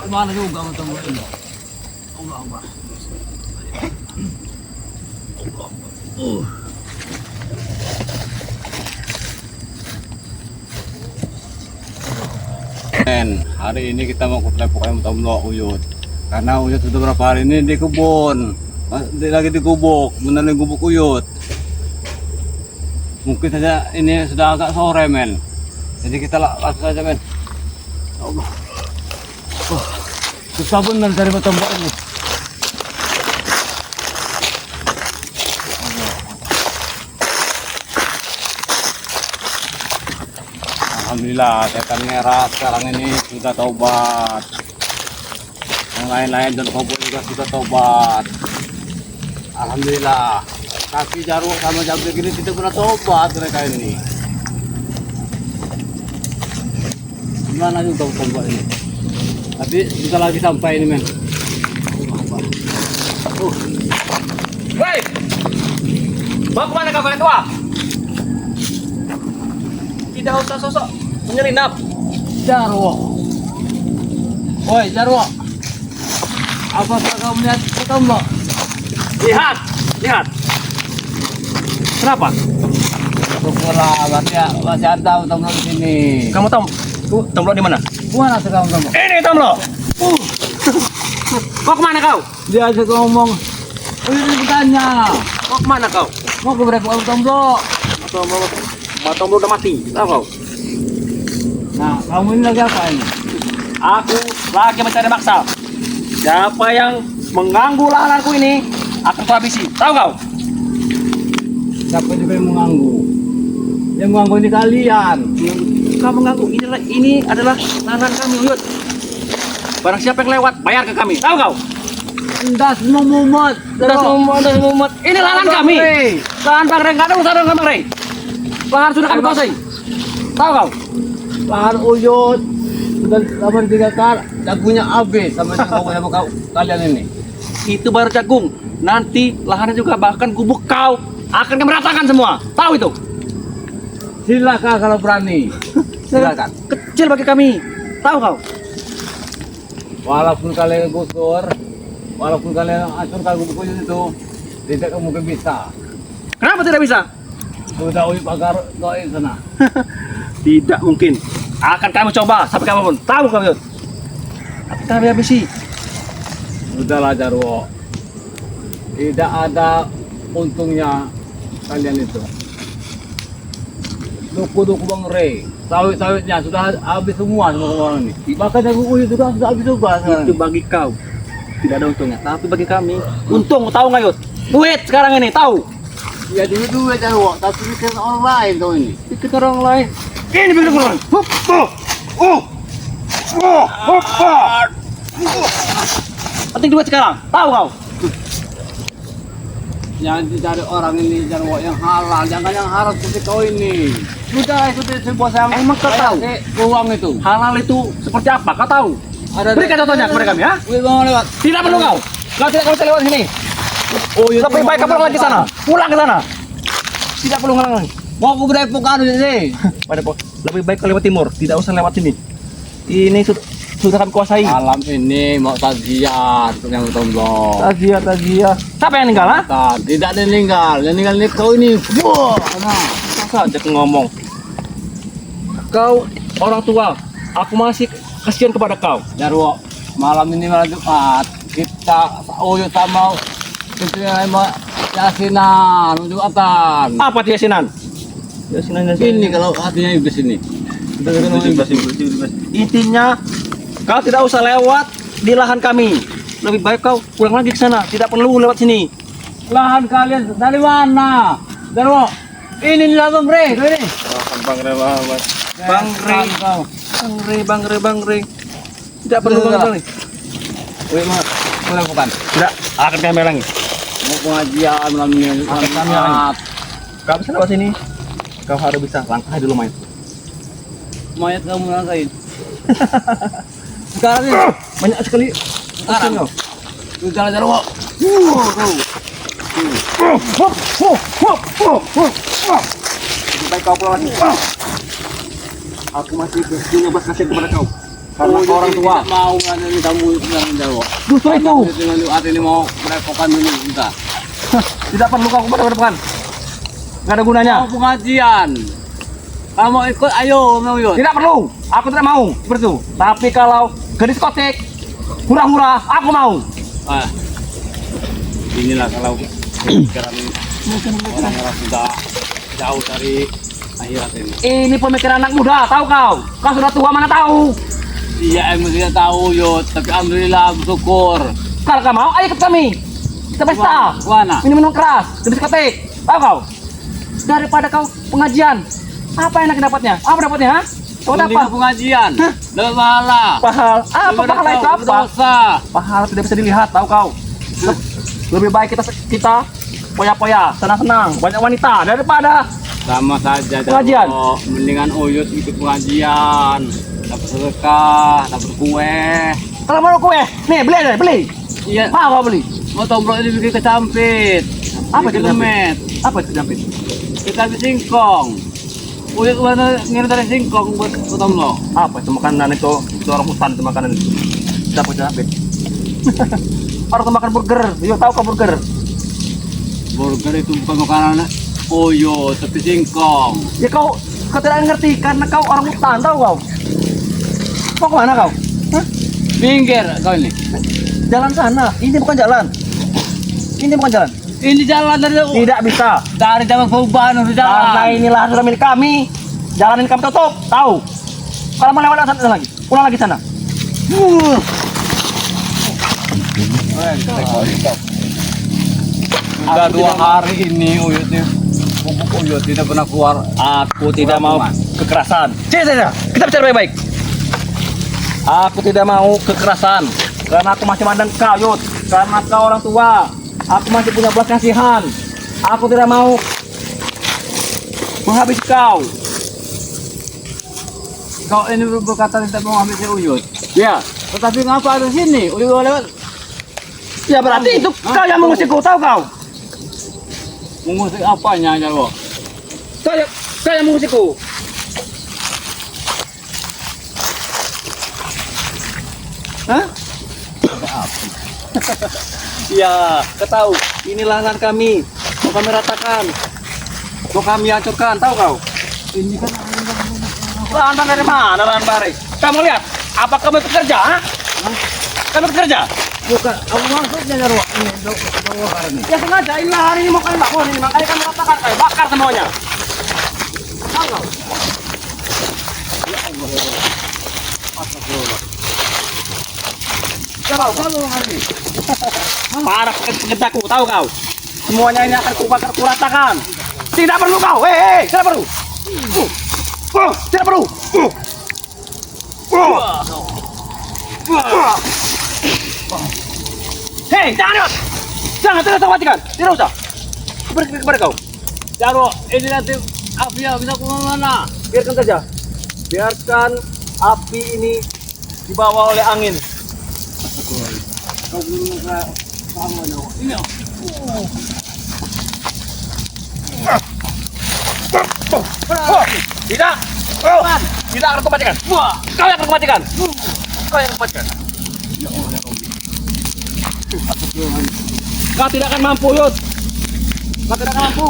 mana juga untuk ini. Allah Allah. Hari ini kita mau ke Pokoknya Tomlo Uyut. Karena Uyut sudah berapa hari ini di kebun. Lagi di gubuk, benar di gubuk Uyut. Mungkin saja ini sudah agak sore, men. Jadi kita langsung saja, men. Allah. Susah benar dari tombak ini. Alhamdulillah, setan merah sekarang ini sudah taubat. Yang lain-lain dan koboi juga sudah taubat. Alhamdulillah. Kaki Jarwo sama Jabrik ini tidak pernah tobat mereka ini. Gimana juga tobat ini? Tapi kita lagi sampai ini, men. Hei! Bawa kemana kau kalian tua? Tidak usah sosok menyelinap. Jarwo. Woi, Jarwo. Apakah kau melihat tombak? Lihat, lihat. Kenapa? Syukurlah, masih ada tombak di sini. Kamu tahu tuh tomlo di mana? Mana sekarang tombak? Ini tomlo. Mau kemana kau? Dia aja ngomong. Ini bertanya. Mau kemana kau? Mau ke berapa tombak? Tomlo udah mati. Tahu kau? Nah, kamu ini lagi apa ini? Aku lagi mencari maksa. Siapa yang mengganggu lahanku ini akan kuhabisi. Tahu kau? Siapa juga yang mengganggu? Yang mengganggu ini kalian. Kamu mengganggu. Ini adalah lahan kami, Uyut. Barang siapa yang lewat, bayar ke kami. Tahu kau? Das mumet. Das mumet. Ini lahan kami. Lahan Bang Rey, nggak ada urusan dengan Bang Rey. Lahan sudah kami kuasai. Tahu kau? Lahan Uyut sudah 3 kali. Jagunya habis sama kalian ini. Itu baru jagung. Nanti lahannya juga bahkan gubuk kau akan kami ratakan semua. Tahu itu? Silakan kalau berani. Silakan. Kecil bagi kami. Tahu kau? Walaupun kalian gusur, walaupun kalian hancurkan gubuk Uyut itu, tidak mungkin bisa. Kenapa tidak bisa? Sudah Uyut pagar doain sana. Tidak mungkin. Akan kami coba sampai kapanpun. Tahu kau, Uyut? Kami habisi. Sudahlah Jarwo. Tidak ada untungnya kalian itu. Duku-duku Bang Rey, sawit-sawitnya sudah habis semua orang ini. Bahkan jagung Uyut juga sudah habis juga. Itu bagi kau tidak ada untungnya, tapi bagi kami untung. Tahu nggak, Yud? Duit sekarang ini, tahu? Ya duit Jarwo, tapi bikin orang lain kau ini. Bikin orang lain. Ini bikin orang lain. Penting duit sekarang, tahu kau? Yang dicari orang ini Jarwo yang halal, jangan yang haram seperti kau ini. Sudah ikuti sebuah yang Emang kau tahu uang itu. halal itu seperti apa? Kau tahu? Berikan contohnya kepada kami, ya? Uyut mau lewat. Tidak perlu kau. Kau tidak bisa lewat sini. Uyut Lebih baik kau pulang lagi sana. Pulang ke sana. Tidak perlu ngalang lagi. mau ke Depok anu di sini. Pada kok lebih baik kau lewat timur. Tidak usah lewat sini. Ini sudah kami kuasai. Malam ini mau tagihan untuk yang tombol. Tagiah. Siapa yang meninggal, ha? Tidak ada yang meninggal ini kau ini. Wah, nah. Masa aja ngomong. Kau orang tua, aku masih kasihan kepada kau. Jarwo, malam ini malam Jumat. Kita Uyut sama itu yang yasinan Jumatan. Apa itu yasinan? Ini kalau hatinya di sini. Intinya kau tidak usah lewat di lahan kami. Lebih baik kau pulang lagi ke sana. Tidak perlu lewat sini. Lahan kalian dari mana? Jarwo, ini lah Bang Rey, ini. Bang Rey. Tidak perlu Bang Rey. Uyut mau melakukan. Tidak, akan kami lagi. Mau pengajian malam ini. Jumat. Kau bisa lewat sini. Kau harus bisa langkah dulu main. Mayat kamu langkain. Sekarang ini Banyak sekali. sekarang. Sudah Jarwo. Lebih baik kau pulang lagi. Aku masih punya belas kasihan kepada kau. Karena Uyut orang ini tua. tidak mau ada di kamu yang jawab. Justru itu. Dengan hati ini mau merepotkan dulu kita. Tidak perlu kau kepada-kedepan. Nggak ada gunanya. Mau pengajian. Kamu ikut, ayo mau Uyut. Tidak perlu. Aku tidak mau seperti itu. Tapi kalau ke diskotik murah-murah, aku mau. Ah, inilah kalau pikiran orang-orang sudah jauh dari akhirat ini. Ini pemikiran anak muda, tahu kau? Kau sudah tua mana tahu? Iya emang tidak tahu Yud, tapi alhamdulillah bersyukur. Kalau kau mau, ayo ikut kami. Kita pesta. Mana? Minum-minum keras, ke diskotik. Tahu kau? Daripada kau pengajian, apa enak dapatnya? Apa dapatnya? Ha? Kau dapat Mendingan pengajian. Dapat pahala. pahala. Apa Daripada pahala itu kau apa? berdosa. Pahala tidak bisa dilihat, tahu kau? Lebih baik kita poya-poya, senang-senang, banyak wanita daripada Sama saja. Pengajian? Jarwo. Mendingan Uyut ikut pengajian. Dapat sedekah, dapat kue. kalau mau kue. Nih, beli aja, beli. Iya, Mau kau beli? mau tombrok ini bikin kecampit. Apa itu Bikin lemet. Apa itu jampit? Kita habis singkong. Uyut mana ngirim dari singkong buat tombrok. Apa itu makanan itu orang hutan itu makanan itu. Siapa itu jampit? Orang tuh makan burger. Yo tahu kau burger? Burger itu bukan makanan Uyut, tapi singkong. Ya kau tidak ngerti karena kau orang hutan, tahu kau? Kau kemana kau? Hah? Minggir kau ini. Jalan sana. Ini bukan jalan. Ini bukan jalan. Ini jalan dari Tidak bisa. dari zaman perubahan udah jalan. Karena inilah sudah milik kami. Jalan ini kami tutup. Tahu? Kalau mau lewat sana lagi, pulang lagi sana. Sudah 2 hari ini Uyut ini pupuk Uyut tidak pernah keluar. Aku tidak mau kekerasan. Cek. Kita bicara baik-baik. Aku tidak mau kekerasan karena aku masih mandang kau, Yud. Karena kau orang tua. Aku masih punya belas kasihan. Aku tidak mau menghabisi kau. Kau ini berkata tidak mau ambil si Uyut. Ya, Tetapi ngapa ada sini? Uyut lewat ya berarti itu kau yang mengusikku, tahu kau? mengusik apanya Jarwo? Kau yang mengusikku. Hah? Ya, kau tahu, ini lahan kami. Mau kami ratakan. Mau kami hancurkan, tahu kau? Ini kan Lahan dari mana lahan bare? Kamu lihat, apa kamu bekerja? Ha? Kamu bekerja? bukan apa maksudnya Jarwo? Ini ini. Ya sengaja, ini lahan ini mau kami bangun ini, makanya kami ratakan, kami bakar semuanya. Tahu kau? Ya kau, Kalau hari para pekerjaku, tahu kau? Semuanya ini akan kubakar, kuratakan. Tidak perlu kau, tidak perlu. Tidak perlu. Hei, jangan lewat. Jangan, tidak usah matikan. Tidak usah. Beri kepada kau. Jarwo, ini nanti api bisa kemana? Biarkan saja. Biarkan api ini dibawa oleh angin. Kau belum sama Jarwo. Ini Tidak. Tidak akan kumatikan. Kau yang akan kumatikan. Kau yang kumatikan. Kau tidak akan mampu, Yud. Kau tidak akan mampu.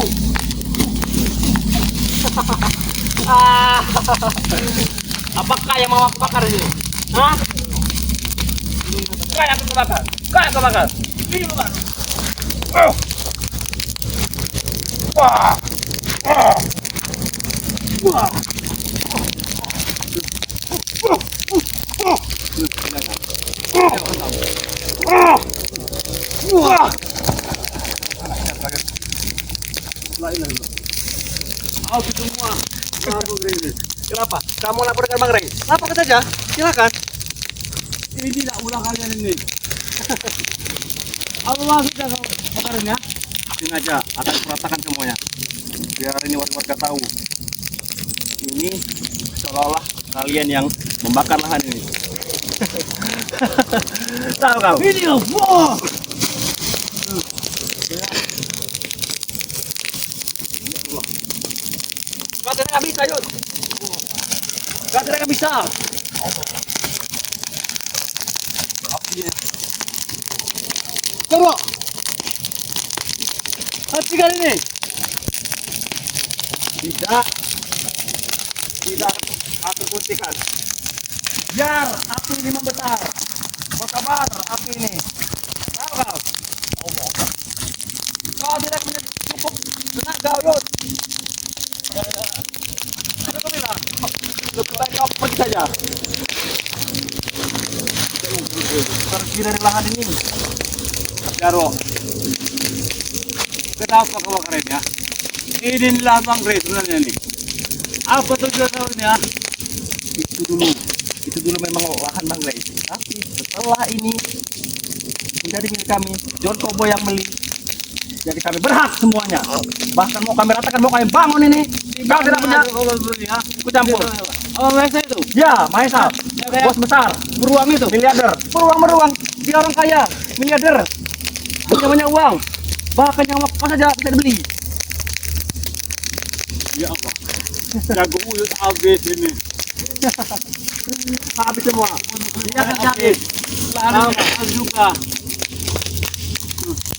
Apakah yang mau aku bakar ini? Hah? Kau yang akan kubakar. Kau yang kubakar. Ini bakar. api semua. Aku gini. Kenapa? Kamu laporkan Bang Rey. Laporkan saja. Silakan. Ini tidak ulah kalian ini. Apa maksudnya kau bakarnya? Sengaja akan kuratakan semuanya. Biar ini warga tahu. Ini seolah-olah kalian yang membakar lahan ini. Tahu kau? Ini wah. Kau tidak bisa, Yud. Kau tidak bisa. Jarwo. Hentikan ini. Tidak. Tidak aku hentikan. Biar api ini membesar. Kau sabar api ini. Tahu kau? Allah. Kau tidak punya cukup tenaga, Yud. Aku bilang, lebih baik kau pergi saja. Pergi dari lahan ini. Jarwo. Kenapa kau bakar ini ya? Inilah Bang Rey sebenarnya nih. Apa tujuan kau ini ya? Itu dulu memang lahan Bang Rey. Tapi setelah ini menjadi milik kami, John Kobo yang beli. Jadi kami berhak semuanya. Bahkan mau kami ratakan, mau kami bangun ini. Kau tidak punya ikut campur. Oh, Maesa itu? Ya, Maesa, bos besar, Beruang itu? miliarder, beruang. Dia orang kaya, miliarder, punya banyak uang. Bahkan yang apa saja bisa dibeli. Ya apa? Jago uyut habis ini. Habis semua. Dia akan habis. Lahan juga.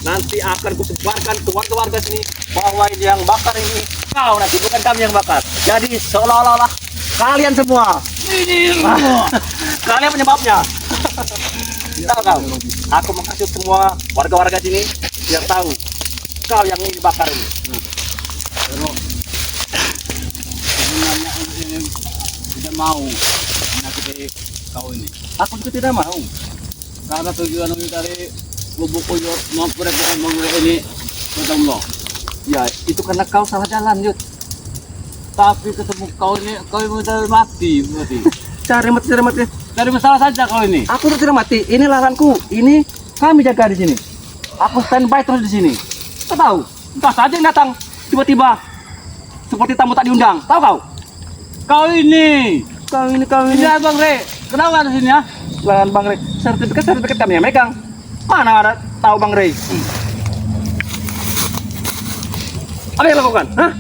Nanti akan kusebarkan ke warga-warga sini bahwa ini yang bakar ini kau, nanti bukan kami yang bakar. Jadi seolah-olah kalian semua Ini kalian penyebabnya. Tahu kau? Aku mengkasih semua warga-warga sini biar tahu kau yang ini bakar ini. Jarwo. Sebenarnya ini tidak mau menyakiti kau ini. Aku juga tidak mau. Karena tujuan ini dari bubuk uyut memperhatikan Bang Rey ini betul loh. Ya, itu karena kau salah jalan, Yud. Tapi ketemu kau ini, kau udah mati berarti. Cari mati. Cari masalah saja kau ini. Aku tuh tidak mati. Ini lahanku. Ini kami jaga di sini. Aku standby terus di sini. Kau tahu? Entah saja yang datang tiba-tiba seperti tamu tak diundang. Tahu kau? Kau ini. Kau Ini ya Bang Rey. Kenapa di sini ya? Lahan Bang Rey. Sertifikat kami yang megang. Mana ada tahu Bang Rey? Apa yang lakukan? Hah?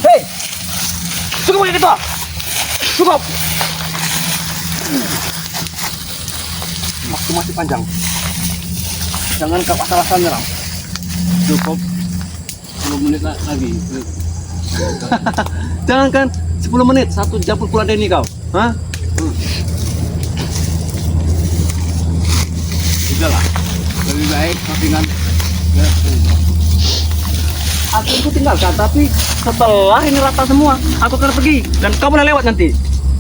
Hei! Cukup kayak gitu! Cukup! Waktu masih panjang. Jangan kau asal-asal nyerang. Cukup 10 menit lagi. Jangan kan 10 menit, 1 jam pun pulang Denny kau. Hah? Udahlah. Lebih baik kau tinggal. Aku itu tinggalkan, tapi setelah ini rata semua, aku akan pergi dan kau boleh lewat nanti.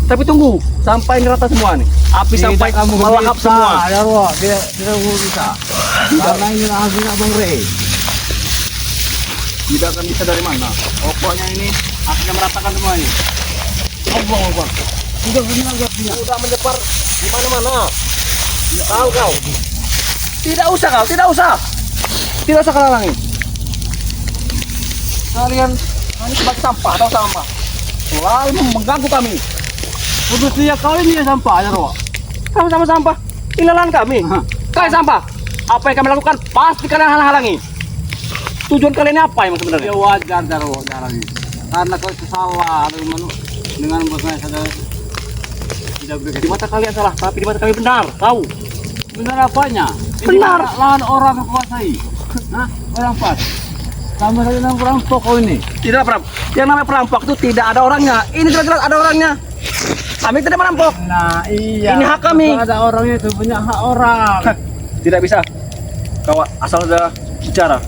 Tapi tunggu sampai ini rata semua nih. Api sampai melahap semua. Jarwo, dia tidak bisa. Karena ini hasilnya Bang Rey. Tidak akan bisa dari mana. Pokoknya ini akhirnya meratakan semua ini. Allah. Sudah punya. Sudah menyebar di mana-mana. Tahu kau? Tidak usah kau, tidak usah kau halangi. Kalian sebagai sampah atau sampah selalu mengganggu kami. Putusnya kau ini yang sampah Jarwo. Sama-sama sampah. Ini lahan kami. Kalian sampah. Apa yang kami lakukan pasti kalian halangi. Tujuan kalian ini apa yang sebenarnya? Ya wajar Jarwo jalan ini. Karena kau itu salah dengan bosnya saja tidak Di begitu. mata kalian salah, tapi di mata kami benar. Tahu? Benar apanya? Benar. Ini lahan orang yang kuasai. Hah? Orang pas. Sama saja dengan perampok kau ini. Tidak perampok. Yang namanya perampok itu tidak ada orangnya. Ini jelas-jelas ada orangnya. Kami tidak merampok. Nah iya. Ini hak kami. Kalau ada orangnya itu punya hak orang. Tidak bisa. Kau asal sudah bicara.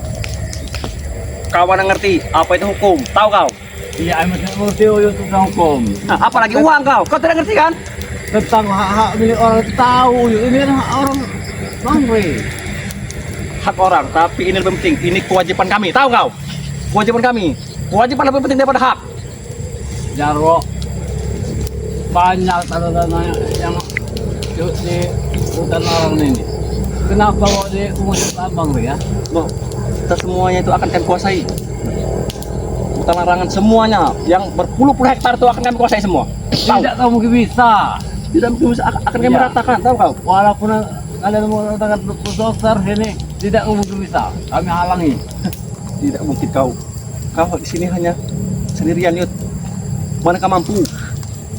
Kau mana ngerti apa itu hukum? Tahu kau? Iya, emang tidak mengerti uyut tentang hukum. Nah, apalagi uang kau? Kau tidak ngerti kan? Tentang hak-hak milik orang itu tahu. Uyut ini kan hak orang Bang Rey. Hak orang, tapi ini lebih penting. Ini kewajiban kami. Tahu kau? Kewajiban kami. Kewajiban lebih penting daripada hak. Jarwo, banyak tanda-tanda yang di hutan orang ini. Kenapa kok di umusir Bang Rey ya? Loh, kita semuanya itu akan kami kuasai. Hutan larangan semuanya yang berpuluh-puluh hektar itu akan kami kuasai semua. Tahu? Tidak kamu mungkin bisa. Tidak mungkin bisa akan kami Iya. meratakan, tahu kau? Walaupun kalian mengatakan dokter ini tidak mungkin bisa. Kami halangi. Tidak mungkin kau. Kau di sini hanya sendirian, Yud. Mana kau mampu?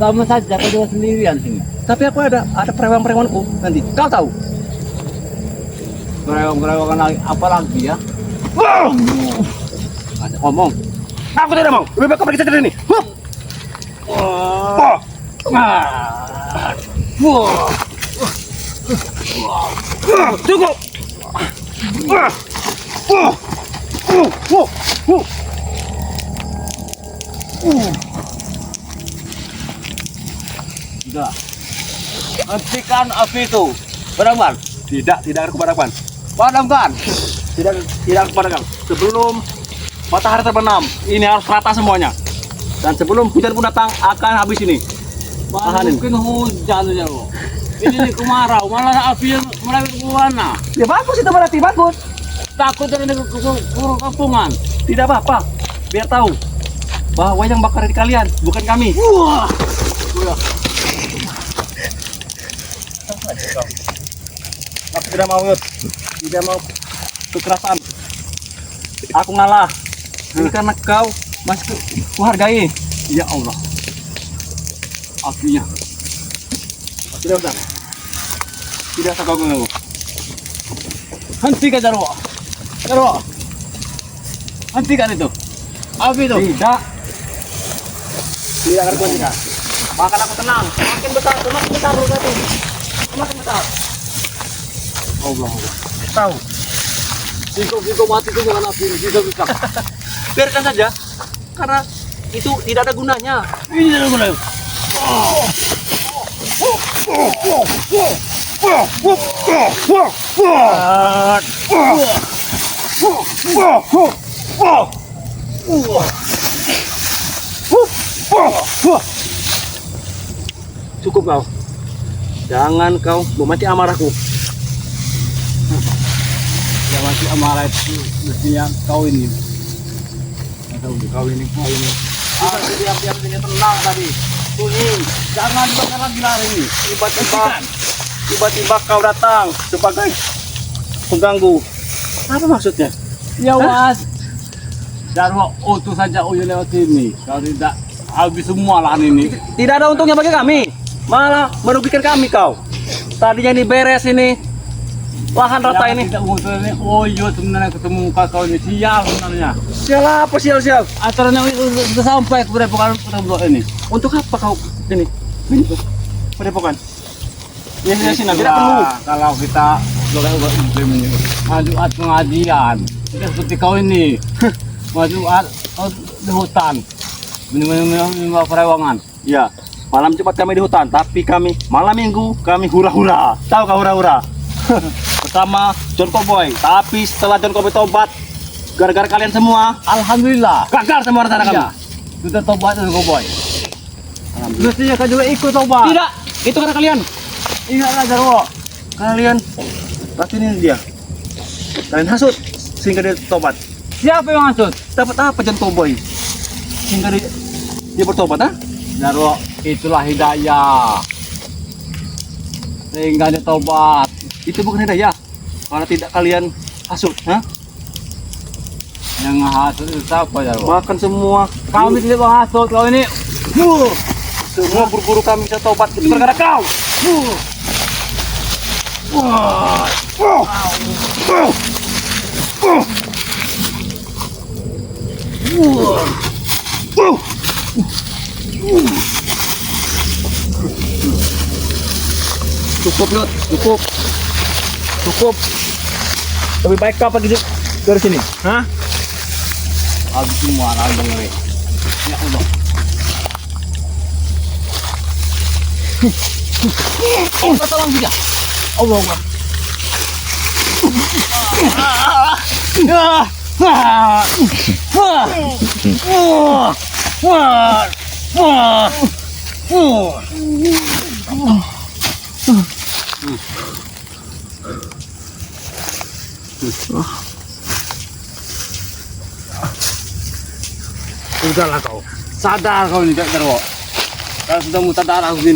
Sama saja kau juga sendirian sini. Tapi aku ada perewang-perewanganku nanti. Kau tahu? Berewang-berewangan lagi, apa lagi ya? Ada ngomong. Aku tidak mau. Lebih baik kau pergi saja dari ini. Hup. Wah. Cukup. Sudah. Hentikan api itu. Padamkan. Tidak ada kepadakan. Padamkan. Tidak kepadakan. Sebelum matahari terbenam, ini harus rata semuanya. Dan sebelum hujan pun datang, akan habis ini. Tahanin. Mungkin hujan ya, Bu. Ini kemarau, malah api mulai ke mana? Ya bagus itu berarti bagus. Takut terjadi kepungan. Tidak apa-apa. Biar tahu bahwa yang bakar di kalian, bukan kami. Wah. Aku tidak mau, Yud. Tidak mau kekerasan. Aku ngalah. Ini karena kau masih kuhargai. Ya Allah. Apinya. Tidak usah. Tidak usah kau ganggu. Hentikan Jarwo. Jarwo. Hentikan itu. Api itu. Tidak. Tidak akan kuhentikan. Makan aku tenang. Makin besar berarti. Makin besar. Allah. Tahu. Singkong mati itu bukan api. Bisa. Biarkan saja. Karena itu tidak ada gunanya. Ini tidak boleh. Cukup kau. Jangan kau memancing amarahku. Ya masih amarah itu mestinya kau ini. Kau ini. Diam-diam ini tenang tadi. Sunyi. Jangan bakar lagi lari ini. Tiba-tiba kau datang sebagai pengganggu. Apa maksudnya? Ya was. Jarwo utus saja Uyo lewat sini. Kalau tidak habis semua lahan ini. Tidak ada untungnya bagi kami. Malah merugikan kami kau. Tadinya ini beres ini. Lahan rata ini. Tidak utus ini. Uyo sebenarnya ketemu kau ini sial sebenarnya. Sial apa sial? Aturannya sudah sampai kepada pekan ini. Untuk apa kau ini? Padepokan. Ya sini tidak Itulah, perlu. kalau kita majuat pengajian, kita seperti kau ini, majuat di hutan, minum perewangan. Ya, malam cepat kami di hutan, tapi kami malam minggu kami hura-hura. Tahu kau hura-hura? Bersama John Cowboy. Tapi setelah John Cowboy tobat, gara-gara kalian semua Alhamdulillah. gagal semua rencana kami. Iya, sudah tobat itu boy. Mestinya kau juga ikut tobat. Tidak, itu karena kalian. Ingatlah Jarwo. Kalian pasti ini dia. Kalian hasut sehingga dia tobat. Siapa yang maksud? Dapat apa John Cowboy? Sehingga dia bertobat, ha? Jarwo, itulah hidayah. Sehingga dia tobat. Itu bukan hidayah. Kalau tidak kalian hasut, ha? Yang hasut itu siapa Jarwo? Makan semua. Kami tidak menghasut kau ini. Semua guru-guru kami bisa tobat itu gara-gara kau. Cukup, Yud. Cukup. Lebih baik kau pergi dari sini. Hah? Habis semua lah dengerin. Ya Allah. Allah tolong juga. Allah Allah. Udahlah kau. Sadar kau ini, Jarwo. Kalau sudah muntah darah begini.